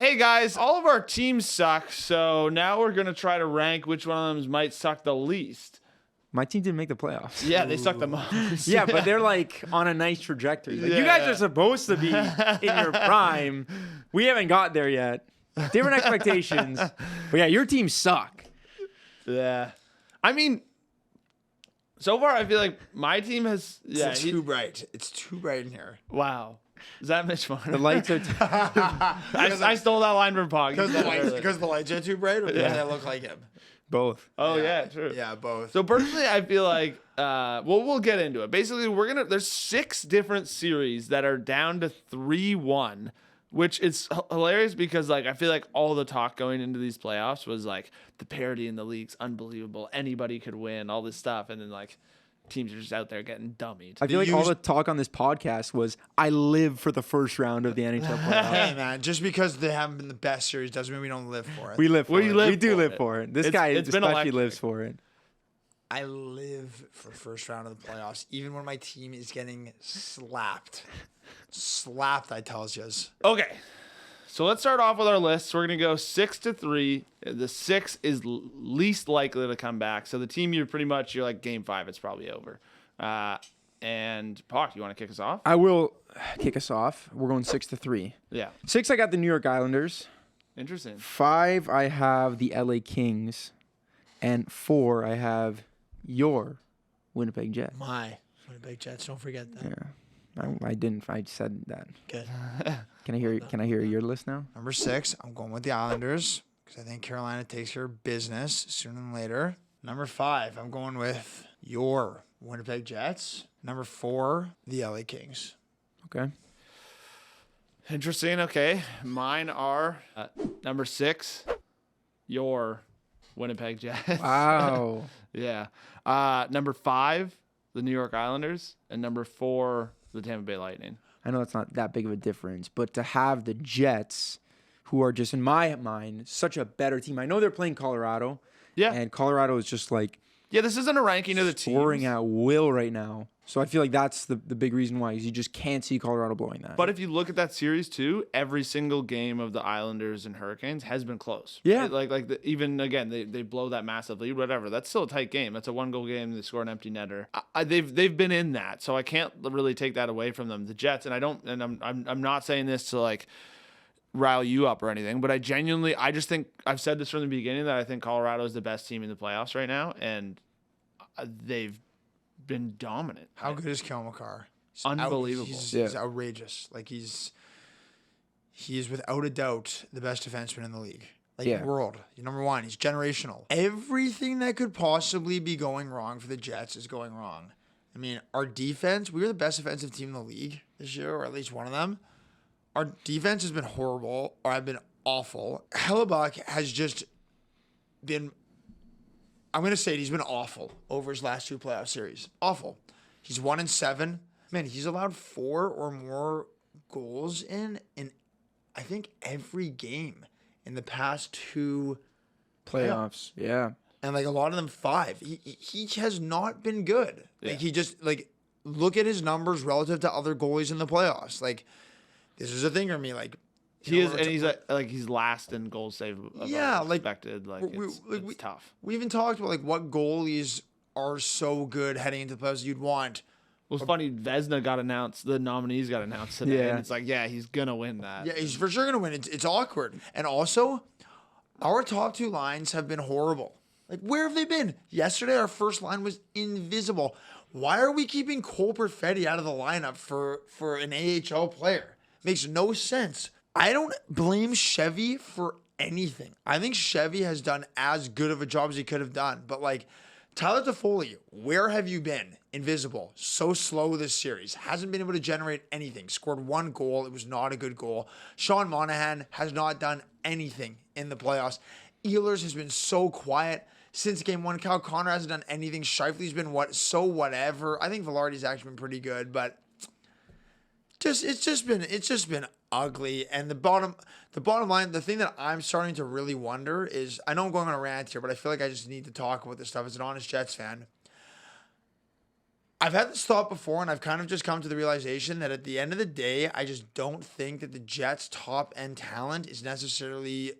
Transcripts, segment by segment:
Hey guys, all of our teams suck, so now we're gonna try to rank which one of them might suck the least. My team didn't make the playoffs. Yeah, they suck the most. Yeah, but they're like on a nice trajectory. Like, you guys are supposed to be in your prime. We haven't got there yet. Different expectations. But yeah, your teams suck. Yeah. I mean, so far I feel like my team has. Yeah, It's too bright. It's too bright in here. Wow. Is that Mitch Marner? The lights are. I stole that line from Poc. Because the lights are too bright, or because I look like him? Both. Oh yeah, true. Yeah, both. So personally, I feel like, we'll get into it. Basically, there's 6 different series that are down to 3-1, which is hilarious because like I feel like all the talk going into these playoffs was like the parity in the league's unbelievable. Anybody could win, all this stuff, and then like teams are just out there getting dummied. I feel like all the talk on this podcast was, I live for the first round of the NHL playoffs. Hey, man, just because they haven't been the best series doesn't mean we don't live for it. We live for it. We do for live it. for it. This It's guy been especially electric. lives for it. I live for the first round of the playoffs, even when my team is getting slapped. Slapped, I tells yous. Okay. So let's start off with our list. We're going to go 6-3. The 6 is least likely to come back. So the team you're like game 5, it's probably over. And Poc, you want to kick us off? I will kick us off. We're going 6-3. Yeah. 6, I got the New York Islanders. Interesting. 5, I have the LA Kings. And 4, I have your Winnipeg Jets. My Winnipeg Jets, don't forget that. Yeah. I didn't. I said that. Good. Can I hear your list now? Number 6, I'm going with the Islanders because I think Carolina takes care of business sooner than later. Number 5, I'm going with your Winnipeg Jets. Number 4, the LA Kings. Okay. Interesting. Okay. Mine are number 6, your Winnipeg Jets. Wow. Yeah. Number 5, the New York Islanders. And number 4, the Tampa Bay Lightning. I know it's not that big of a difference, but to have the Jets, who are just, in my mind, such a better team. I know they're playing Colorado. Yeah. And Colorado is just like Yeah, this isn't a ranking of the teams. scoring at will right now. So I feel like that's the big reason why, is you just can't see Colorado blowing that. But if you look at that series too, every single game of the Islanders and Hurricanes has been close. Yeah. Even again, they blow that massive lead, whatever. That's still a tight game. That's a 1-goal game. They score an empty netter. They've been in that, so I can't really take that away from them. The Jets, and I'm not saying this to like rile you up or anything, but I just think I've said this from the beginning that I think Colorado is the best team in the playoffs right now, and they've been dominant. How good is Kyle McCarr? Unbelievable. He's outrageous. Like he is without a doubt the best defenseman in the league. World. He's number 1. He's generational. Everything that could possibly be going wrong for the Jets is going wrong. I mean, our defense, we were the best defensive team in the league this year, or at least one of them. Our defense has been horrible, or I've been awful. Hellebuck has just been, I'm going to say it, he's been awful over his last 2 playoff series. Awful. He's 1-7. Man, he's allowed 4 or more goals in I think, every game in the past 2 playoffs. Yeah. And like a lot of them 5. He has not been good. Like he just look at his numbers relative to other goalies in the playoffs. Like this is a thing for me. Like He is, and he's last in goals saved. Yeah, like expected. It's tough. We even talked about like what goalies are so good heading into the playoffs you'd want. Well, it's funny. Vezina got announced. The nominees got announced today, Yeah. and it's like, yeah, he's gonna win that. Yeah, he's for sure gonna win. It's awkward, and also our top 2 lines have been horrible. Like where have they been? Yesterday, our first line was invisible. Why are we keeping Cole Perfetti out of the lineup for an AHL player? Makes no sense. I don't blame Chevy for anything. I think Chevy has done as good of a job as he could have done. But like Tyler Toffoli, where have you been? Invisible. So slow this series. Hasn't been able to generate anything. Scored 1 goal. It was not a good goal. Sean Monahan has not done anything in the playoffs. Ehlers has been so quiet since game 1. Kyle Connor hasn't done anything. Scheifele's been whatever. I think Velarde's actually been pretty good, but it's just been ugly. And the bottom line, the thing that I'm starting to really wonder is, I know I'm going on a rant here, but I feel like I just need to talk about this stuff as an honest Jets fan. I've had this thought before, and I've kind of just come to the realization that at the end of the day, I just don't think that the Jets' top end talent is necessarily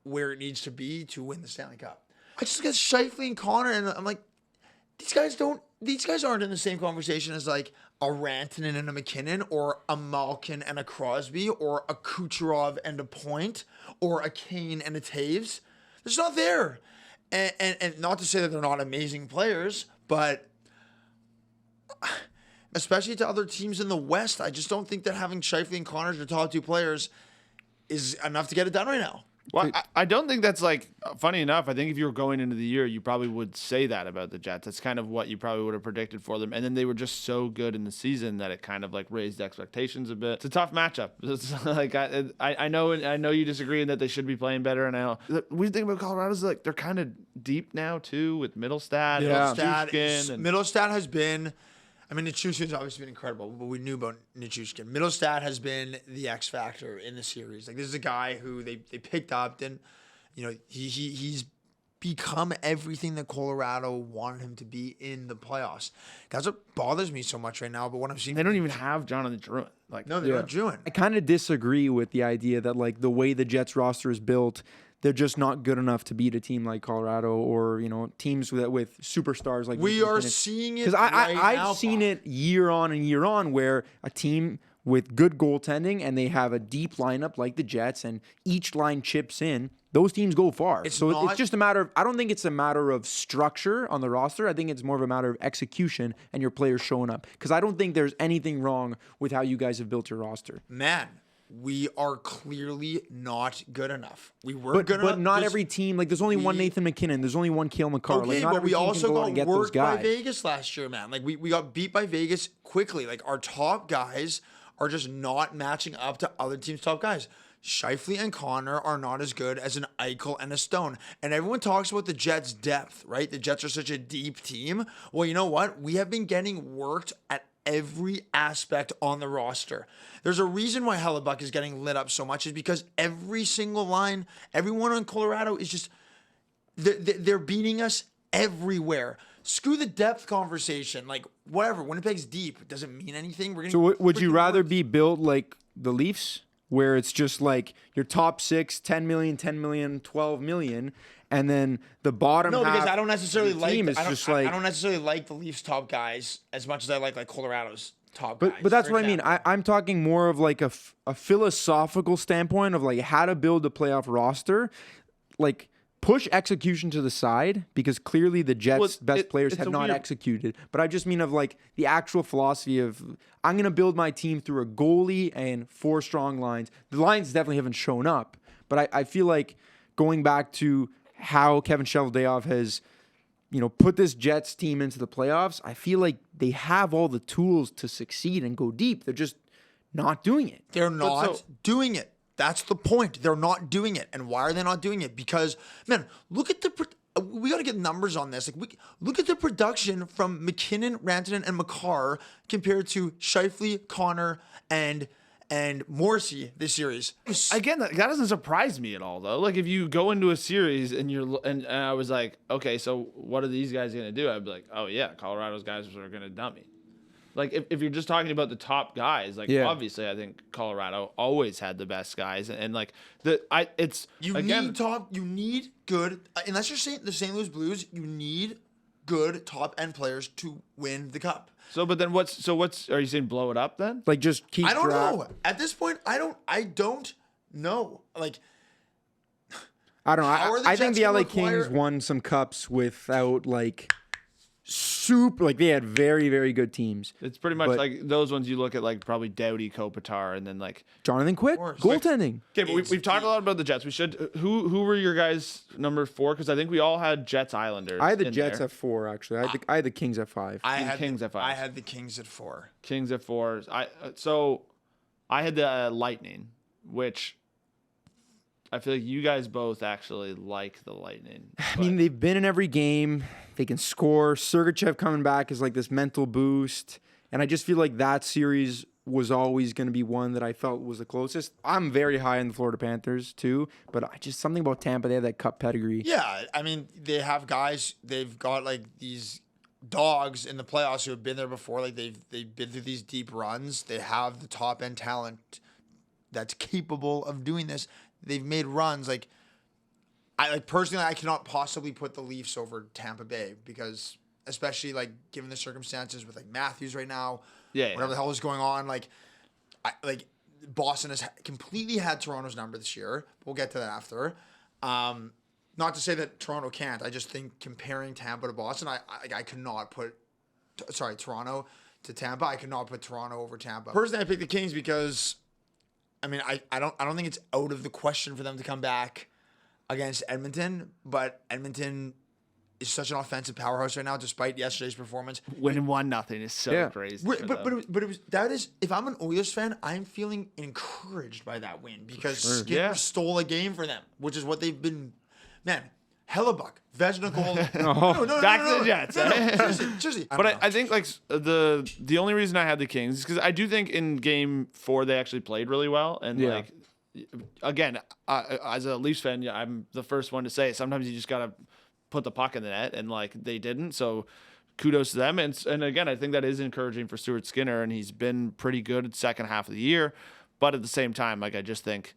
where it needs to be to win the Stanley Cup. I just got Scheifele and Connor, and I'm like, these guys aren't in the same conversation as like a Rantanen and a McKinnon, or a Malkin and a Crosby, or a Kucherov and a Point, or a Kane and a Taves. They're just not there. And not to say that they're not amazing players, but especially to other teams in the West, I just don't think that having Scheifele and Connor as your top two players is enough to get it done right now. Well, I don't think that's like funny enough. I think if you were going into the year, you probably would say that about the Jets. That's kind of what you probably would have predicted for them. And then they were just so good in the season that it kind of like raised expectations a bit. It's a tough matchup. It's like I know you disagree in that they should be playing better. And now the weird thing about Colorado is like they're kind of deep now too with Middlestat. Middlestat has been. I mean, Nichushkin's obviously been incredible, but we knew about Nichushkin. Middlestat has been the X factor in the series. Like, this is a guy who they picked up, and he's become everything that Colorado wanted him to be in the playoffs. That's what bothers me so much right now. But what I'm seeing, they don't even have Jonathan Drouin. Like, no, they're not Drouin. I kind of disagree with the idea that like the way the Jets roster is built, they're just not good enough to beat a team like Colorado or, teams with superstars like we are seeing it. Because I've seen it year on and year on where a team with good goaltending and they have a deep lineup like the Jets and each line chips in, those teams go far. It's just a matter of, I don't think it's a matter of structure on the roster. I think it's more of a matter of execution and your players showing up. Because I don't think there's anything wrong with how you guys have built your roster. Man, we are clearly not good enough. We were good enough. But not every team. Like, there's only one Nathan McKinnon. There's only one Cale Makar. Okay, like, but we also got worked by guys. Vegas last year, man. Like, we got beat by Vegas quickly. Like, our top guys are just not matching up to other teams' top guys. Scheifele and Connor are not as good as an Eichel and a Stone. And everyone talks about the Jets' depth, right? The Jets are such a deep team. Well, you know what? We have been getting worked at every aspect on the roster. There's a reason why Hellebuck is getting lit up so much, is because every single line, everyone on Colorado is just, they're beating us everywhere. Screw the depth conversation. Like, whatever. Winnipeg's deep. It doesn't mean anything. So would you rather be built like the Leafs, where it's just like your top six, 10 million, 10 million, 12 million, and then the bottom half? No, because I don't necessarily I don't necessarily like the Leafs' top guys as much as I like Colorado's top guys. But that's what I mean. I'm talking more of like a philosophical standpoint of like how to build a playoff roster. Like, push execution to the side, because clearly the Jets' best players have not executed. But I just mean of like the actual philosophy of, I'm going to build my team through a goalie and 4 strong lines. The lines definitely haven't shown up, but I feel like going back to how Kevin Cheveldayoff has, put this Jets team into the playoffs, I feel like they have all the tools to succeed and go deep. They're just not doing it. They're not doing it. That's the point. They're not doing it. And why are they not doing it? Because, man, look at we got to get numbers on this. Like, look at the production from McKinnon, Rantanen, and Makar compared to Scheifele, Connor, and Morrissey this series. Again, that doesn't surprise me at all, though. Like, if you go into a series and I was like, okay, so what are these guys going to do? I'd be like, oh yeah, Colorado's guys are going to dump me. Like, if you're just talking about the top guys, like, obviously I think Colorado always had the best guys, and like you need good, unless you're saying the St. Louis Blues, you need good top end players to win the cup. So, but then what's are you saying blow it up then? Like, just keep. I don't know. At this point, I don't know. Like, I don't know. I think the LA Kings won some cups without like super, like, they had very, very good teams. It's pretty much like those ones you look at, like probably Doughty, Kopitar, and then like Jonathan Quick, goaltending. Okay, but we've talked a lot about the Jets. We should. Who were your guys number 4? Because I think we all had Jets Islanders. I had the Jets at 4 actually. I had the Kings at 5. I had the Kings at 5. I had the Kings at 4. Kings at 4. I had the Lightning, which I feel like you guys both actually like the Lightning. I mean, they've been in every game. They can score. Sergachev coming back is like this mental boost. And I just feel like that series was always going to be one that I felt was the closest. I'm very high on the Florida Panthers too, but something about Tampa, they have that cup pedigree. Yeah, I mean, they have guys, they've got like these dogs in the playoffs who have been there before. Like they've been through these deep runs. They have the top end talent that's capable of doing this. They've made runs. Like personally, I cannot possibly put the Leafs over Tampa Bay because, especially like given the circumstances with like Matthews right now, whatever the hell is going on. Like Boston has completely had Toronto's number this year. We'll get to that after. Not to say that Toronto can't. I just think comparing Tampa to Boston, I cannot put, Toronto to Tampa. I cannot put Toronto over Tampa. Personally, I picked the Kings because, I mean, I don't think it's out of the question for them to come back against Edmonton, but Edmonton is such an offensive powerhouse right now, despite yesterday's performance. Winning 1-0 is so crazy. That is, if I'm an Oilers fan, I'm feeling encouraged by that win because Skinner stole a game for them, which is what they've been. Man, Hellebuck, Vezina goal. No, Back to the Jets. Seriously. But I think like the only reason I had the Kings is because I do think in Game 4 they actually played really well, and like again, as a Leafs fan, I'm the first one to say sometimes you just gotta put the puck in the net, and like they didn't. So kudos to them, and again, I think that is encouraging for Stuart Skinner, and he's been pretty good the second half of the year. But at the same time, like I just think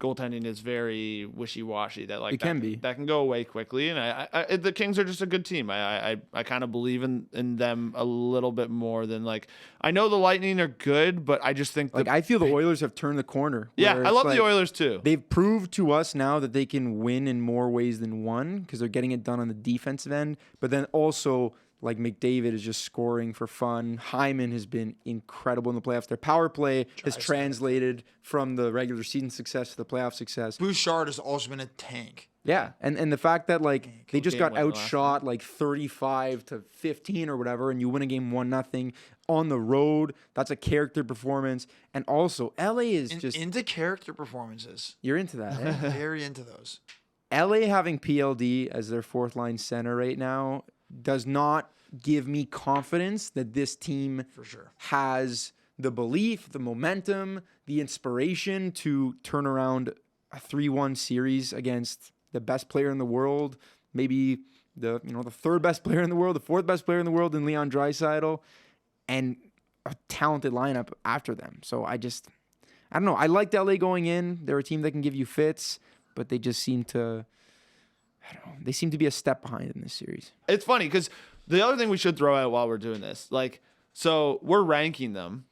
goaltending is very wishy-washy. That like that can go away quickly, and the Kings are just a good team. I kind of believe in them a little bit more than like I know the Lightning are good, but I just think I feel the Oilers have turned the corner. Yeah, I love the Oilers too. They've proved to us now that they can win in more ways than one because they're getting it done on the defensive end, but then also. Like McDavid is just scoring for fun. Hyman has been incredible in the playoffs. Their power play has translated from the regular season success to the playoff success. Bouchard has also been a tank. Yeah, and the fact that like they just got outshot like 35-15 or whatever, and you win a game 1-0 on the road. That's a character performance. And also, LA is just into character performances. You're into that, eh? Very into those. LA having PLD as their fourth line center right now does not give me confidence that this team has the belief, the momentum, the inspiration to turn around a 3-1 series against the best player in the world, maybe the third best player in the world, the fourth best player in the world in Leon Draisaitl, and a talented lineup after them. So I don't know. I liked LA going in. They're a team that can give you fits, but they just seem to they seem to be a step behind in this series. It's funny because the other thing we should throw out while we're doing this, like, so we're ranking them.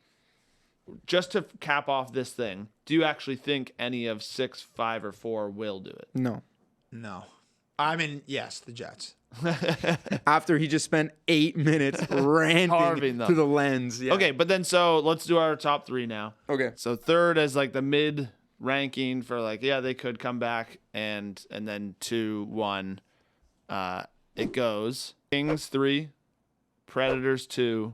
Just to cap off this thing, do you actually think any of 6, 5, or 4 will do it? No. I mean, yes, the Jets. After he just spent 8 minutes ranting to the lens. Yeah. Okay, but then so let's do our top 3 now. Okay. So third is like the mid ranking for like, they could come back, and then 2, 1, it goes Kings 3, Predators 2,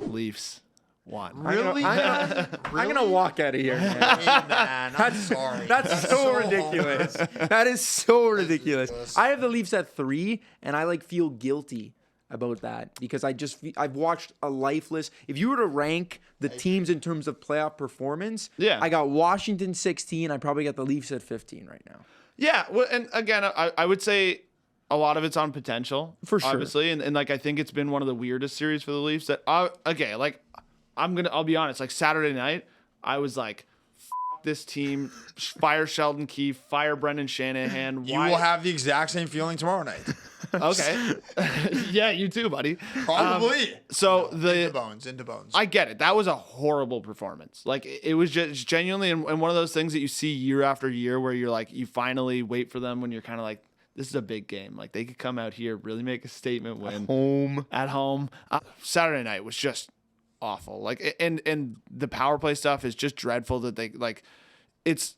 Leafs 1. Really? I'm gonna walk out of here, man. Hey, man, I'm sorry. That's so ridiculous. That is so ridiculous. I have the Leafs at 3, and I feel guilty about that because I've watched a lifeless. If you were to rank the teams in terms of playoff performance, I got Washington 16. I probably got the Leafs at 15 right now. Yeah, well, and again, I would say a lot of it's on potential, for sure, obviously, and I think it's been one of the weirdest series for the Leafs. That I'll be honest. Like Saturday night, I was like, F- this team, fire Sheldon Keefe, fire Brendan Shanahan. You will have the exact same feeling tomorrow night. Okay. Yeah, you too, buddy. Probably. Into bones. I get it. That was a horrible performance. Like it was just genuinely, and one of those things that you see year after year where you're like, you finally wait for them when you're kind of like, this is a big game. Like they could come out here, really make a statement win. At home. Saturday night was just awful. Like, and the power play stuff is just dreadful that they it's,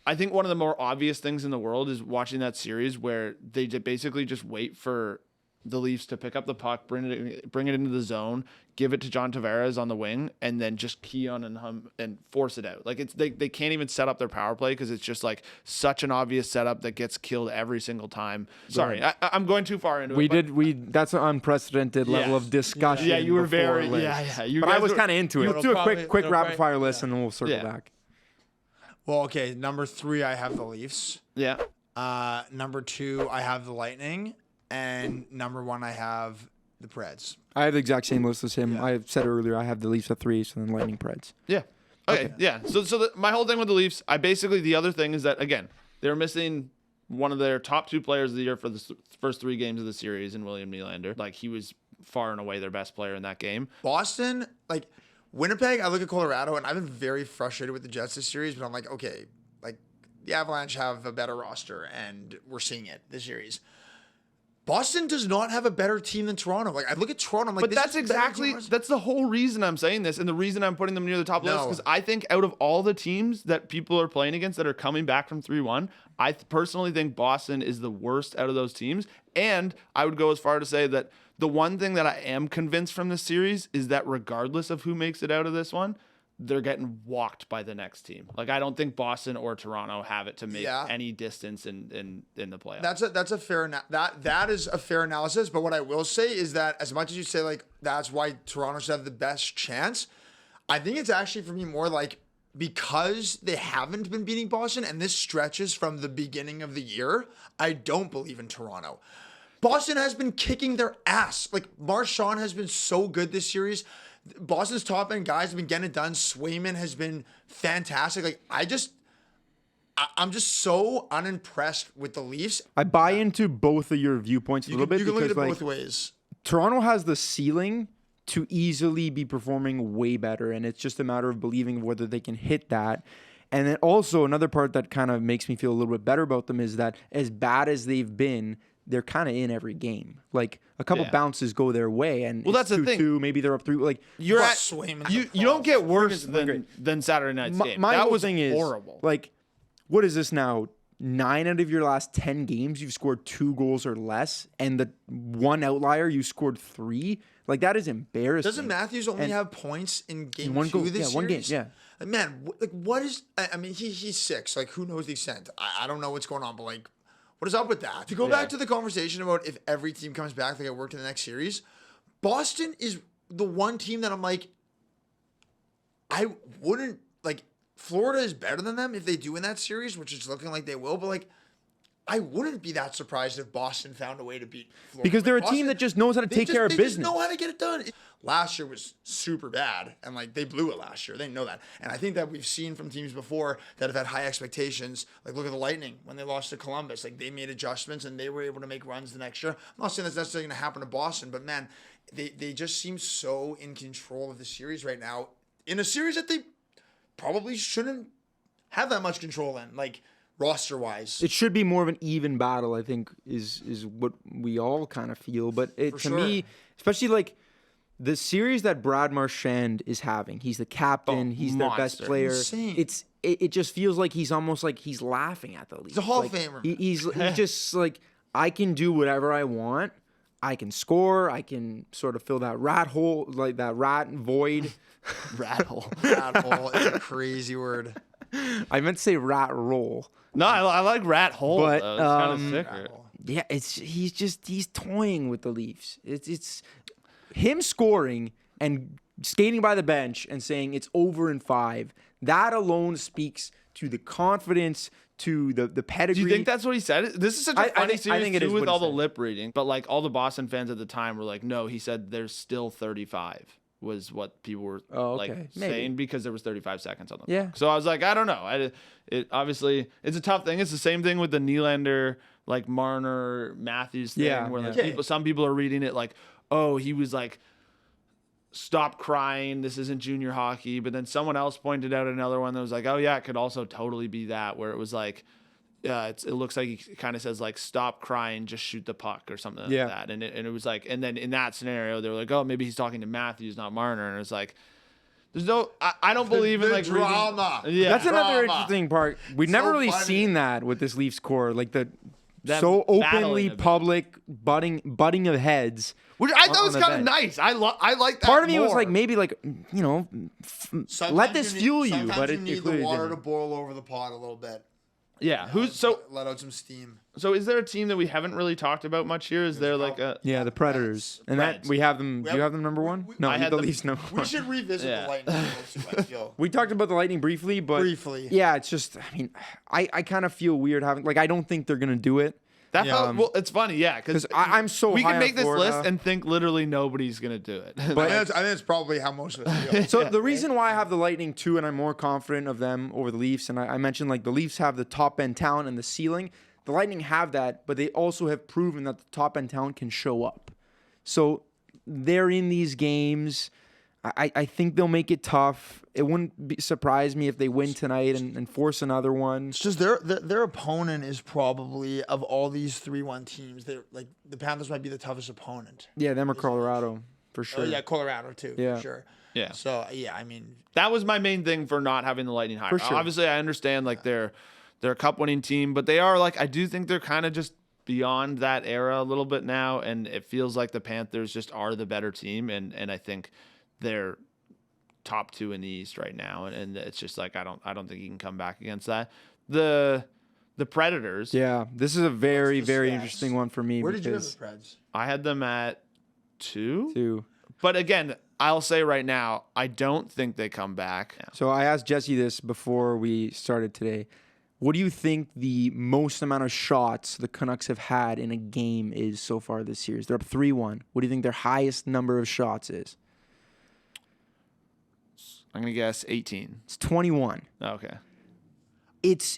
I think one of the more obvious things in the world is watching that series where they basically just wait for the Leafs to pick up the puck, bring it into the zone, give it to John Tavares on the wing, and then just key on and hum and force it out. Like they can't even set up their power play because it's just like such an obvious setup that gets killed every single time. Sorry, I'm going too far into it. That's an unprecedented level of discussion. Yeah, you were very but I was kind of into it. Let's do a quick rapid fire list and then we'll circle back. Well, okay, number 3, I have the Leafs. Yeah. Number 2, I have the Lightning. And number 1, I have the Preds. I have the exact same list as him. I said earlier I have the Leafs at 3, so then Lightning, Preds. Yeah. Okay. Yeah. So my whole thing with the Leafs, the other thing is that, again, they're missing one of their top 2 players of the year for the first 3 games of the series in William Nylander. Like, he was far and away their best player in that game. Boston, like Winnipeg, I look at Colorado, and I've been very frustrated with the Jets this series, but I'm like, okay, like the Avalanche have a better roster, and we're seeing it this series. Boston does not have a better team than Toronto. Like, I look at Toronto, I'm like, but that's the whole reason I'm saying this, and the reason I'm putting them near the top list, because I think out of all the teams that people are playing against that are coming back from 3-1, I personally think Boston is the worst out of those teams, and I would go as far to say that the one thing that I am convinced from this series is that regardless of who makes it out of this one, they're getting walked by the next team. Like, I don't think Boston or Toronto have it to make any distance in the playoffs. That's a fair that is a fair analysis. But what I will say is that as much as you say like that's why Toronto should have the best chance, I think it's actually for me more like because they haven't been beating Boston and this stretches from the beginning of the year, I don't believe in Toronto. Boston has been kicking their ass. Like, Marchand has been so good this series. Boston's top end guys have been getting it done. Swayman has been fantastic. Like, I'm just so unimpressed with the Leafs. I buy into both of your viewpoints a little bit. You can look at it because, both ways. Toronto has the ceiling to easily be performing way better, and it's just a matter of believing whether they can hit that. And then also another part that kind of makes me feel a little bit better about them is that as bad as they've been, they're kind of in every game. Like, a couple bounces go their way, and that's the thing. Maybe they're up 3. Like, you're at you don't get worse than Saturday night's game. My that whole was thing horrible. Is, like, what is this now? 9 out of your last 10 games, you've scored 2 goals or less, and the one outlier you scored 3. Like, that is embarrassing. Doesn't Matthews only have points in game one 2 goal, this series? One game, yeah. Like, man, like, what is? I mean, he's 6. Like, who knows the extent? I don't know what's going on, but like, what is up with that? To go back to the conversation about if every team comes back, they get worked in the next series, Boston is the one team that I'm like, I wouldn't, like, Florida is better than them if they do in that series, which is looking like they will, but like, I wouldn't be that surprised if Boston found a way to beat Florida. Because they're like, a team that just knows how to take care of business. They just know how to get it done. Last year was super bad, and like they blew it last year. They know that. And I think that we've seen from teams before that have had high expectations. Like, look at the Lightning when they lost to Columbus. Like, they made adjustments and they were able to make runs the next year. I'm not saying that's necessarily going to happen to Boston, but man, they just seem so in control of the series right now. In a series that they probably shouldn't have that much control in. Like, roster-wise. It should be more of an even battle, I think, is what we all kind of feel. But me, especially like the series that Brad Marchand is having, he's the captain, he's their best player. Insane. It just feels like he's almost like he's laughing at the league. He's a Hall of Famer. He's just like, I can do whatever I want. I can score. I can sort of fill that rat hole, like that rat void. Rat hole. Rat hole is a crazy word. I meant to say rat roll. No, I like rat hole. But though. It's kind of sicker. Yeah, he's toying with the Leafs. It's him scoring and skating by the bench and saying it's over in 5. That alone speaks to the confidence, to the pedigree. Do you think that's what he said? This is such a funny series I think it too, is with all the said. lip reading. But like, all the Boston fans at the time were like, no, he said there's still 35. Was what people were saying because there was 35 seconds on the clock. So I was like, I don't know. It obviously it's a tough thing. It's the same thing with the Nylander, like Marner, Matthews thing, where like some people are reading it like, oh, he was like, stop crying. This isn't junior hockey. But then someone else pointed out another one that was like, oh yeah, it could also totally be that, where it was like, it looks like he kind of says like, stop crying, just shoot the puck or something like that. And it was like, and then in that scenario, they were like, oh, maybe he's talking to Matthews, not Marner. And it's like, there's no, I don't believe in like drama. That's another interesting part. We've never really seen that with this Leafs core, like the so openly public butting of heads. Which I thought was kind of nice. I like that. Part of me more. was like, maybe like, let this fuel you, but you need the water didn't. to boil over the pot a little bit. Yeah, let out some steam. So is there a team that we haven't really talked about much here? Is there like a the Predators, and that we have them. Do you have them number 1? No, I had the Leafs number 1. We should revisit the Lightning. I feel. We talked about the Lightning briefly, but yeah, it's just. I mean, I kind of feel weird having I don't think they're gonna do it. That felt, well, it's funny, yeah, because I'm so we high can on make this Florida. list and think literally nobody's gonna do it. But I think that's probably how most of us feel. So the reason why I have the Lightning too, and I'm more confident of them over the Leafs, and I mentioned like the Leafs have the top end talent and the ceiling. The Lightning have that, but they also have proven that the top end talent can show up. So they're in these games. I think they'll make it tough. It wouldn't surprise me if they win tonight and force another one. It's just their opponent is probably, of all these 3-1 teams, they're like the Panthers might be the toughest opponent. Yeah, them or Colorado for sure. Oh yeah, Colorado too. Yeah. For sure. Yeah. So yeah, I mean, that was my main thing for not having the Lightning higher. For sure. Obviously, I understand like they're a cup winning team, but they are like, I do think they're kind of just beyond that era a little bit now, and it feels like the Panthers just are the better team, and I think they're top 2 in the East right now, and it's just like I don't think you can come back against that. The Predators. Yeah, this is a very What's the very stats? interesting one for me. where did you have because the Preds? I had them at 2. 2. But again, I'll say right now, I don't think they come back. So I asked Jesse this before we started today. What do you think the most amount of shots the Canucks have had in a game is so far this series? They're up 3-1. What do you think their highest number of shots is? I'm going to guess 18. It's 21. Okay. It's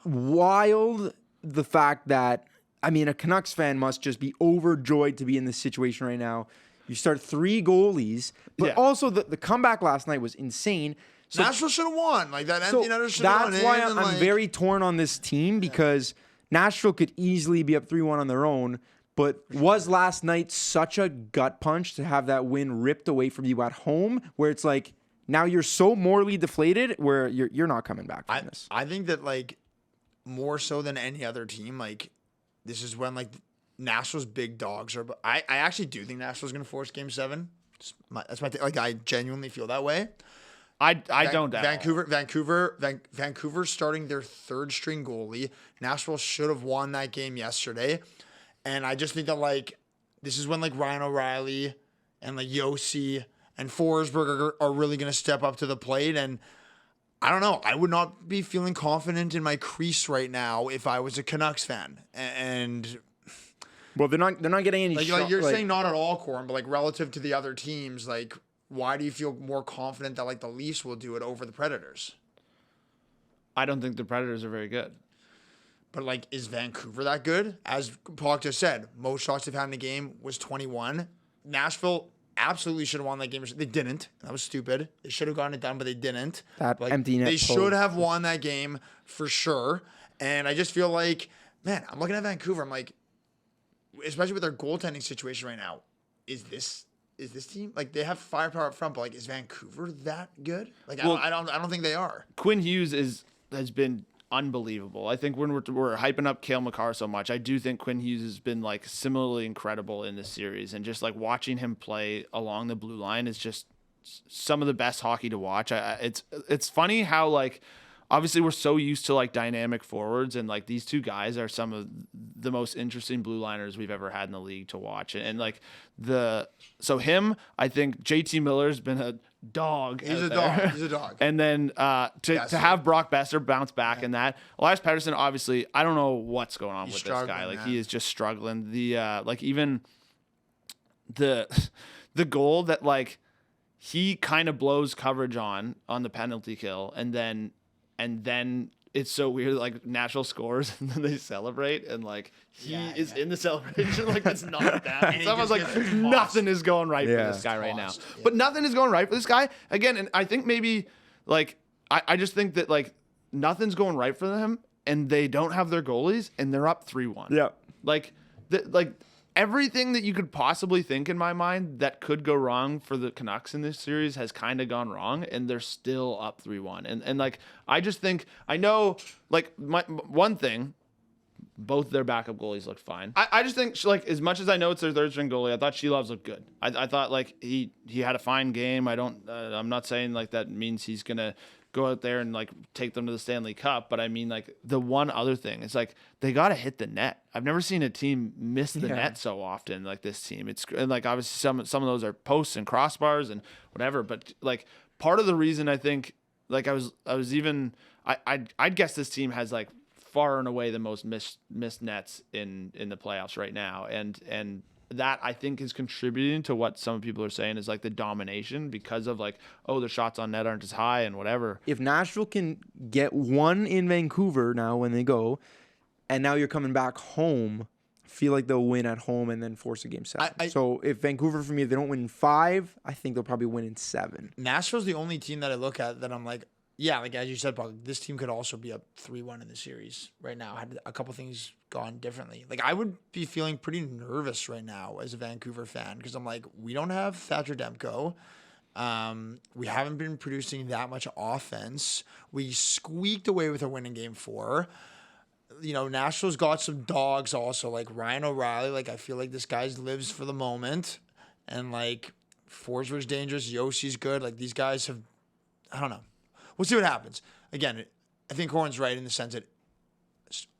wild, the fact that, I mean, a Canucks fan must just be overjoyed to be in this situation right now. You start 3 goalies, but Yeah. also the comeback last night was insane. So Nashville should have won. Like that empty netter should have won. that's why I'm like, very torn on this team, because Nashville could easily be up 3-1 on their own. But was last night such a gut punch to have that win ripped away from you at home, where it's like now you're so morally deflated where you're not coming back from this? I think that like more so than any other team, like this is when like Nashville's big dogs are. But I actually do think Nashville's going to force Game 7. That's my like I genuinely feel that way. I don't doubt Vancouver's starting their 3rd string goalie. Nashville should have won that game yesterday. And I just think that like this is when like Ryan O'Reilly and like Yossi and Forsberg are really going to step up to the plate. And I don't know. I would not be feeling confident in my crease right now if I was a Canucks fan. And Well, they're not getting any like, shot, you're saying not at all, Corn, but like relative to the other teams, like why do you feel more confident that like the Leafs will do it over the Predators? I don't think the Predators are very good. But like, is Vancouver that good? As Poc just said, most shots they've had in the game was 21. Nashville absolutely should have won that game. They didn't. That was stupid. They should have gotten it done, but they didn't. That like, empty net They pull. should have won that game for sure. And I just feel like, man, I'm looking at Vancouver. I'm like, especially with their goaltending situation right now, is this team like they have firepower up front, but like is Vancouver that good? Like Well, I don't think they are. Quinn Hughes has been unbelievable. I think when we're hyping up Cale Makar so much, I do think Quinn Hughes has been like similarly incredible in this series, and just like watching him play along the blue line is just some of the best hockey to watch. It's funny how like obviously we're so used to like dynamic forwards, and like these 2 guys are some of the most interesting blue liners we've ever had in the league to watch. And like I think JT Miller's been a dog. He's a there. dog. He's a dog. And then to have Brock Besser bounce back in that. Elias Pettersson, obviously, I don't know what's going on with this guy. Like he is just struggling. The like even the goal that like he kind of blows coverage on the penalty kill, and then it's so weird, like Nashville scores and then they celebrate, and like he is in the celebration like it's not that. It's almost like nothing is going right for this guy right now. Yeah. But nothing is going right for this guy again, and I think maybe like I just think that like nothing's going right for them, and they don't have their goalies, and they're up 3-1. Yeah. Like everything that you could possibly think in my mind that could go wrong for the Canucks in this series has kind of gone wrong, and they're still up 3-1. And like, I just think, I know, like, one thing, both their backup goalies looked fine. I just think, like, as much as I know it's their 3rd string goalie, I thought Shelov's looked good. I thought, like, he had a fine game. I'm not saying, like, that means he's going to go out there and like take them to the Stanley Cup, but I mean, like, the one other thing is like they got to hit the net. I've never seen a team miss the net so often like this team. It's and like obviously some of those are posts and crossbars and whatever, but like part of the reason I think like I'd guess this team has like far and away the most missed nets in the playoffs right now, and that I think is contributing to what some people are saying is like the domination because of like, oh, the shots on net aren't as high and whatever. If Nashville can get one in Vancouver now when they go, and now you're coming back home, feel like they'll win at home and then force a game 7. So if Vancouver, for me, if they don't win in 5, I think they'll probably win in 7. Nashville's the only team that I look at that I'm like, yeah, like as you said, Poc, this team could also be up 3-1 in the series right now. Had a couple things gone differently. Like I would be feeling pretty nervous right now as a Vancouver fan because I'm like, we don't have Thatcher Demko. We haven't been producing that much offense. We squeaked away with a win in Game 4. You know, Nashville's got some dogs also, like Ryan O'Reilly. Like I feel like this guy lives for the moment, and like Forsberg's dangerous. Yossi's good. Like these guys have, I don't know. We'll see what happens. Again, I think Corwin's right in the sense that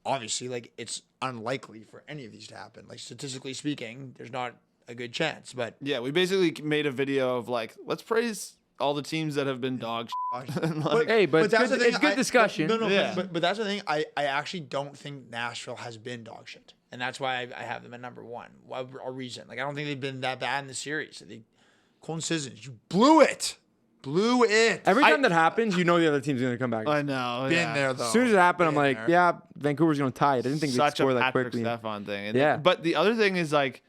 obviously, like, it's unlikely for any of these to happen. Like, statistically speaking, there's not a good chance. But yeah, we basically made a video of like, let's praise all the teams that have been dog but it's good discussion. But that's the thing. I actually don't think Nashville has been dog shit. And that's why I have them at number 1. A reason. Like, I don't think they've been that bad in the series. Colton Sissons, you blew it. Every time that happens, you know the other team's going to come back. I know. Been there, though. As soon as it happened, I'm like, yeah, Vancouver's going to tie it. I didn't think they'd score that quickly. Such a Patrick Stephon thing. And but the other thing is, like,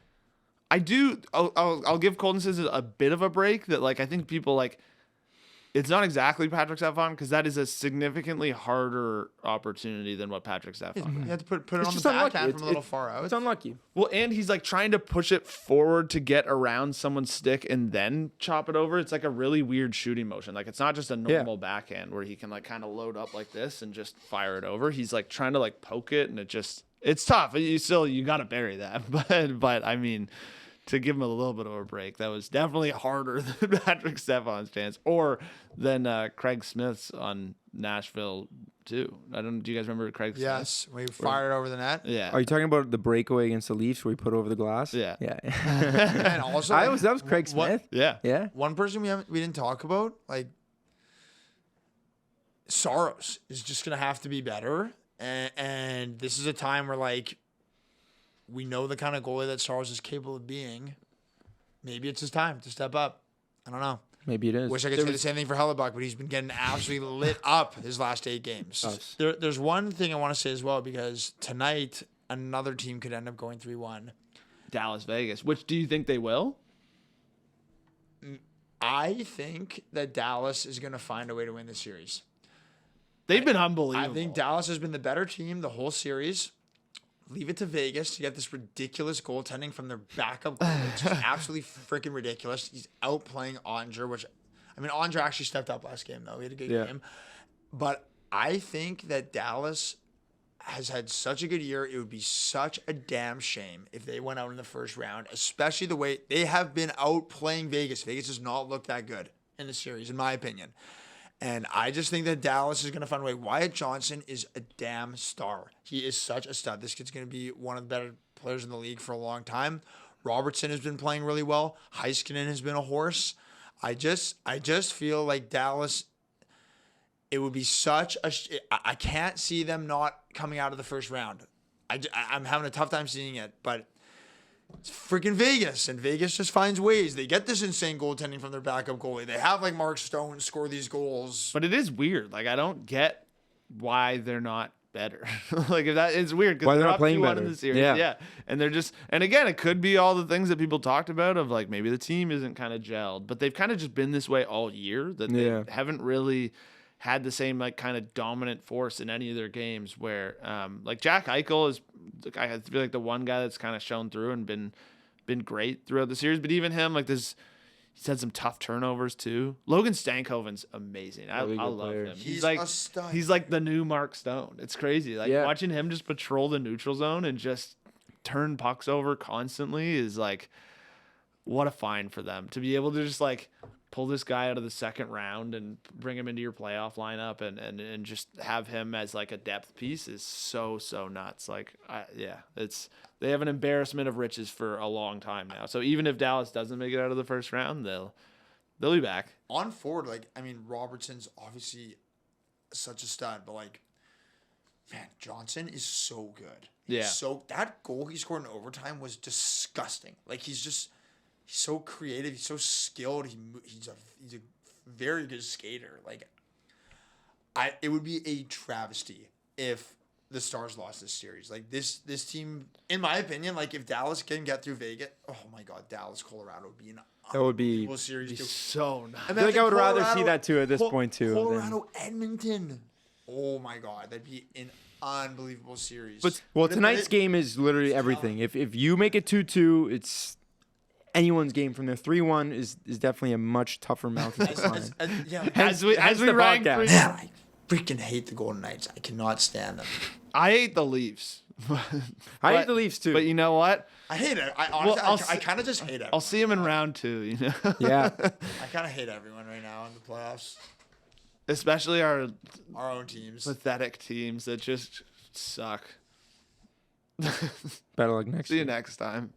I'll give Colton Sissons a bit of a break that, like, I think people, like, it's not exactly Patrick Stephon because that is a significantly harder opportunity than what Patrick Stephon. You have to put it on the backhand from a little far out. It's unlucky. Well, and he's like trying to push it forward to get around someone's stick and then chop it over. It's like a really weird shooting motion. Like it's not just a normal backhand where he can like kind of load up like this and just fire it over. He's like trying to like poke it, and it's tough. You got to bury that. But I mean, to give him a little bit of a break, that was definitely harder than Patrick Stephon's chance, or than Craig Smith's on Nashville too. Do you guys remember Craig Smith? Yes, we fired over the net. Yeah. Are you talking about the breakaway against the Leafs where we put over the glass? Yeah. And also, that was Craig Smith. Yeah. One person we didn't talk about, like Saros, is just gonna have to be better, and this is a time where like, we know the kind of goalie that Saros is capable of being. Maybe it's his time to step up. I don't know. Maybe it is. Wish I could say the same thing for Hellebuck, but he's been getting absolutely lit up his last 8 games. There's one thing I want to say as well, because tonight another team could end up going 3-1. Dallas, Vegas. Which do you think they will? I think that Dallas is going to find a way to win the series. They've been unbelievable. I think Dallas has been the better team the whole series. Leave it to Vegas to get this ridiculous goaltending from their backup goalie. It's just absolutely freaking ridiculous. He's outplaying Onger, which, I mean, Onger actually stepped up last game, though. He had a good game. But I think that Dallas has had such a good year. It would be such a damn shame if they went out in the first round, especially the way they have been outplaying Vegas. Vegas does not look that good in the series, in my opinion. And I just think that Dallas is going to find a way. Wyatt Johnson is a damn star. He is such a stud. This kid's going to be one of the better players in the league for a long time. Robertson has been playing really well. Heiskanen has been a horse. I just feel like Dallas, it would be such a... I can't see them not coming out of the first round. I'm having a tough time seeing it, but... It's freaking Vegas, and Vegas just finds ways. They get this insane goaltending from their backup goalie. They have like Mark Stone score these goals. But it is weird. Like I don't get why they're not better. Like if that is weird because they're not playing better in the series. Yeah, and they're just and again it could be all the things that people talked about of like maybe the team isn't kind of gelled, but they've kind of just been this way all year that they haven't really had the same like kind of dominant force in any of their games where like Jack Eichel is I feel like the one guy that's kind of shown through and been great throughout the series, but even him like this he's had some tough turnovers too. Logan Stankoven's amazing. I love him. He's like a stud. He's like the new Mark Stone. It's crazy. Like watching him just patrol the neutral zone and just turn pucks over constantly is like what a find for them to be able to just like pull this guy out of the second round and bring him into your playoff lineup and just have him as like a depth piece is so nuts. Like, they have an embarrassment of riches for a long time now. So even if Dallas doesn't make it out of the first round, they'll be back. On forward, like, I mean, Robertson's obviously such a stud, but like, Man, Johnson is so good. Yeah. So that goal he scored in overtime was disgusting. Like he's so creative. He's so skilled. He's a very good skater. Like it would be a travesty if the Stars lost this series. Like this team, in my opinion, like if Dallas can get through Vegas, oh my God, Dallas Colorado would be an unbelievable series. So nice. I feel like I would rather see that too at this point too. Colorado Edmonton. Oh my God, that'd be an unbelievable series. But tonight's game is literally everything. If you make it 2-2, it's anyone's game from there. 3-1 is definitely a much tougher mountain to climb. As we rank, man, I freaking hate the Golden Knights. I cannot stand them. I hate the Leafs. I hate the Leafs too. But you know what? I hate it. I honestly, I kind of just hate it. I'll see them in round 2. You know. Yeah. I kind of hate everyone right now in the playoffs. Especially our own teams. Pathetic teams that just suck. Better luck next See you year. next time.